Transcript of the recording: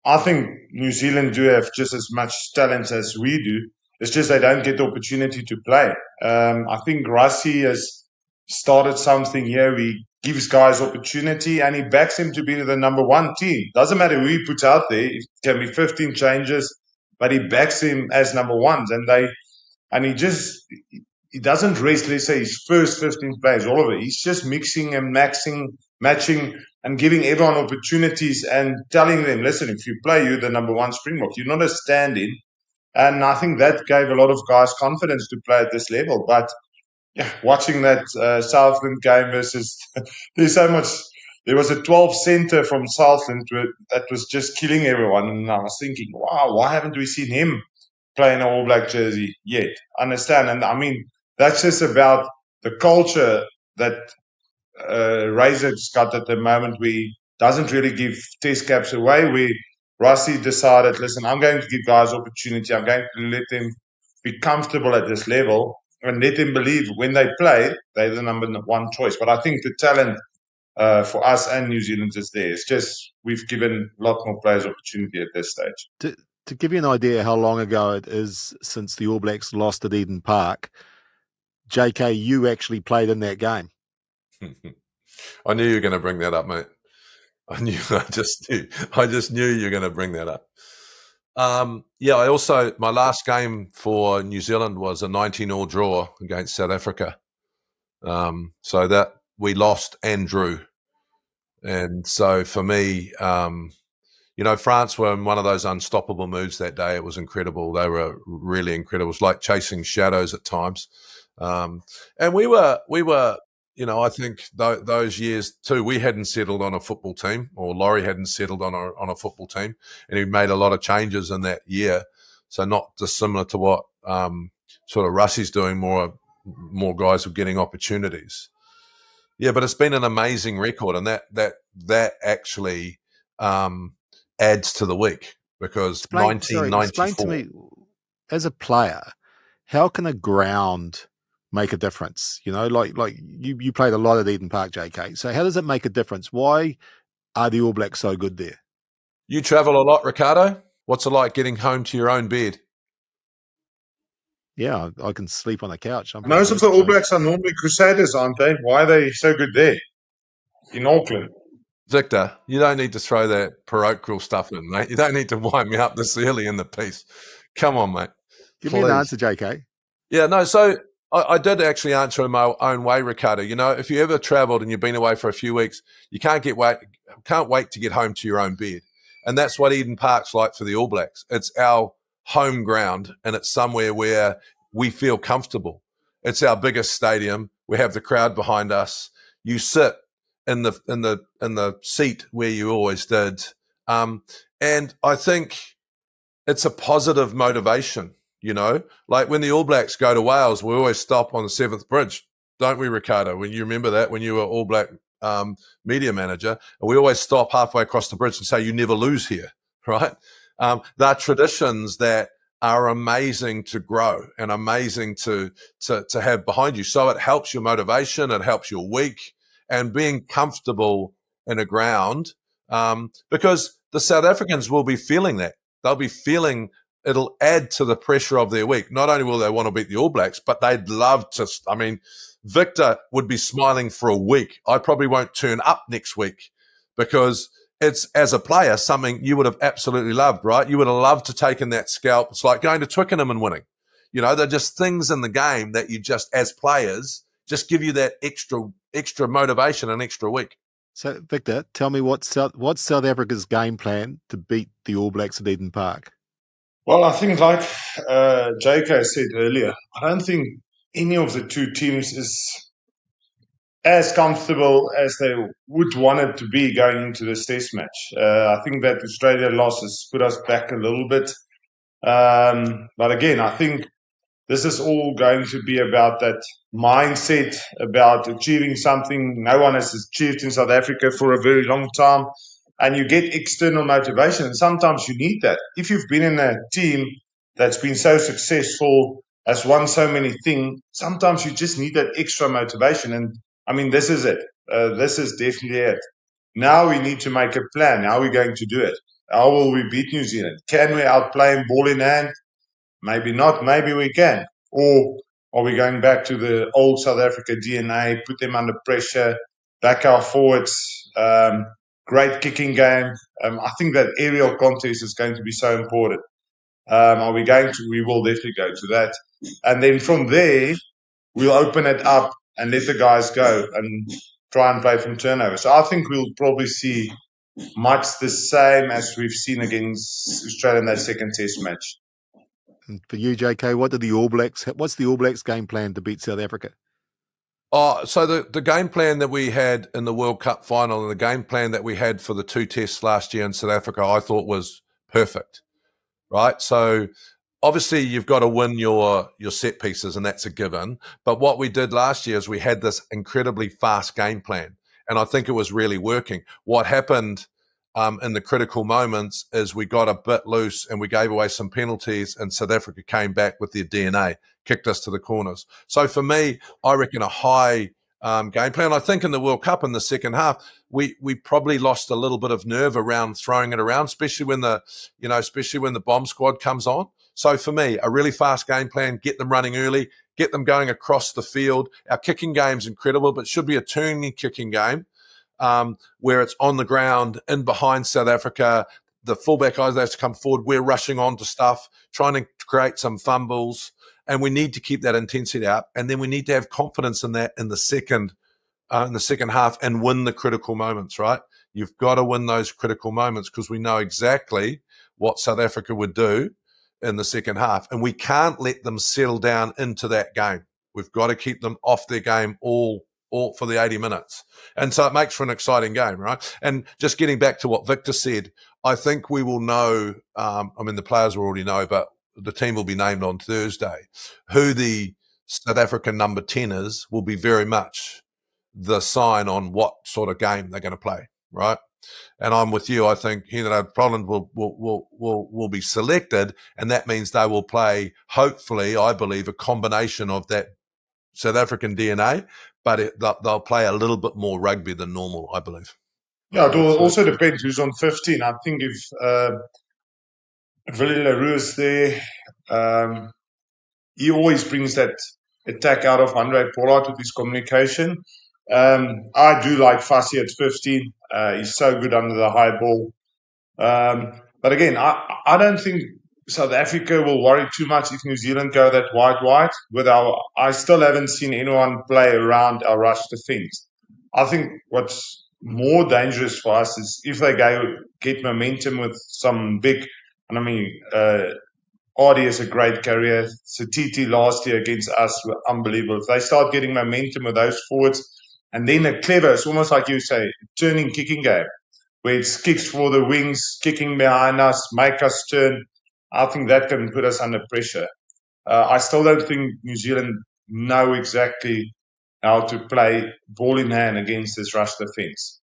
I think New Zealand do have just as much talent as we do. It's just they don't get the opportunity to play. I think Rassie has started something here. He gives guys opportunity and he backs him to be the number one team. Doesn't matter who he puts out there. It can be 15 changes, but he backs him as number ones. And he doesn't rest, let's say, his first 15 players, all of it. He's just mixing and matching and giving everyone opportunities and telling them, listen, if you play, you're the number one Springbok. You're not a stand-in. And I think that gave a lot of guys confidence to play at this level. But yeah, watching that Southland game versus, there's so much. There was a 12 center from Southland that was just killing everyone. And I was thinking, wow, why haven't we seen him play in an All Black jersey yet? Understand? And I mean, that's just about the culture that Razor's got at the moment. We doesn't really give test caps away. Rassie decided, listen, I'm going to give guys opportunity. I'm going to let them be comfortable at this level and let them believe when they play, they're the number one choice. But I think the talent for us and New Zealand is there. It's just we've given a lot more players opportunity at this stage. To give you an idea how long ago it is since the All Blacks lost at Eden Park, JK, you actually played in that game. I knew you were going to bring that up, mate. I just knew you were going to bring that up. My last game for New Zealand was a 19-all draw against South Africa. So that we lost and drew. And so for me, France were in one of those unstoppable moods that day. It was incredible. They were really incredible. It was like chasing shadows at times. And we were, I think those years too, we hadn't settled on a football team, or Laurie hadn't settled on a football team, and he made a lot of changes in that year. So not dissimilar to what sort of Rassie's doing, more guys were getting opportunities. Yeah, but it's been an amazing record, and that actually adds to the week, because 1994. Explain to me, as a player, how can a ground make a difference? Like you played a lot at Eden Park, JK. So how does it make a difference? Why are the All Blacks so good there? You travel a lot, Ricardo. What's it like getting home to your own bed? Yeah, I can sleep on the couch. Most of the All Blacks are normally Crusaders, aren't they? Why are they so good there in Auckland? Victor, you don't need to throw that parochial stuff in, mate. You don't need to wind me up this early in the piece. Come on, mate. Give me an answer, JK. Yeah, no, so I did actually answer in my own way, Ricardo. If you ever travelled and you've been away for a few weeks, you can't wait to get home to your own bed. And that's what Eden Park's like for the All Blacks. It's our home ground, and it's somewhere where we feel comfortable. It's our biggest stadium. We have the crowd behind us. You sit in the seat where you always did. And I think it's a positive motivation, like when the All Blacks go to Wales, we always stop on the 7th Bridge, don't we, Ricardo? When you remember that, when you were All Black media manager, and we always stop halfway across the bridge and say, you never lose here, right? They're traditions that are amazing to grow and amazing to have behind you. So it helps your motivation, it helps your week, and being comfortable in a ground, because the South Africans will be feeling that. They'll be feeling it'll add to the pressure of their week. Not only will they want to beat the All Blacks, but they'd love to. I mean, Victor would be smiling for a week. I probably won't turn up next week, because it's, as a player, something you would have absolutely loved, right? You would have loved to take in that scalp. It's like going to Twickenham and winning. They're just things in the game that you just, as players, just give you that extra motivation and extra week. So, Victor, tell me what's South Africa's game plan to beat the All Blacks at Eden Park? Well, I think like JK said earlier, I don't think any of the two teams is as comfortable as they would want it to be going into this test match. I think that Australia loss has put us back a little bit. But again, I think this is all going to be about that mindset, about achieving something no one has achieved in South Africa for a very long time. And you get external motivation. And sometimes you need that. If you've been in a team that's been so successful, has won so many things, sometimes you just need that extra motivation. And I mean, this is it. This is definitely it. Now we need to make a plan. How are we going to do it? How will we beat New Zealand? Can we outplay them ball in hand? Maybe not. Maybe we can. Or are we going back to the old South Africa DNA, put them under pressure, back our forwards, great kicking game? I think that aerial contest is going to be so important. Are we going to? We will definitely go to that. And then from there, we'll open it up and let the guys go and try and play from turnover. So I think we'll probably see much the same as we've seen against Australia in that second test match. And for you, JK, what's the All Blacks game plan to beat South Africa? Oh, so the game plan that we had in the World Cup final and the game plan that we had for the 2 tests last year in South Africa, I thought was perfect, right? So obviously you've got to win your set pieces, and that's a given. But what we did last year is we had this incredibly fast game plan, and I think it was really working. What happened in the critical moments is we got a bit loose and we gave away some penalties, and South Africa came back with their DNA, kicked us to the corners. So for me, I reckon a high game plan. I think in the World Cup in the second half, we probably lost a little bit of nerve around throwing it around, especially when the bomb squad comes on. So for me, a really fast game plan, get them running early, get them going across the field. Our kicking game's incredible, but it should be a turning kicking game where it's on the ground, in behind South Africa. The fullback guys have to come forward. We're rushing on to stuff, trying to create some fumbles, and we need to keep that intensity up. And then we need to have confidence in that in the second half and win the critical moments, right? You've got to win those critical moments because we know exactly what South Africa would do in the second half. And we can't let them settle down into that game. We've got to keep them off their game all for the 80 minutes. And so it makes for an exciting game, right? And just getting back to what Victor said, I think we will know, the players will already know, but the team will be named on Thursday. Who the South African number 10 is will be very much the sign on what sort of game they're going to play, right? And I'm with you. I think Poland will be selected, and that means they will play, hopefully, I believe, a combination of that South African DNA, but they'll play a little bit more rugby than normal, I believe. Yeah, it will also depend who's on 15. I think if Willie LaRue is there, he always brings that attack out of Andre Pollard with his communication. I do like Fassi at 15. He's so good under the high ball. But again, I don't think South Africa will worry too much if New Zealand go that wide. I still haven't seen anyone play around our rush defense. I think what's more dangerous for us is if they get momentum with some big, and I mean, Audi is a great career. Satiti last year against us were unbelievable. If they start getting momentum with those forwards, and then it's almost like you say, turning kicking game, where it's kicks for the wings, kicking behind us, make us turn. I think that can put us under pressure. I still don't think New Zealand know exactly how to play ball in hand against this rush defense.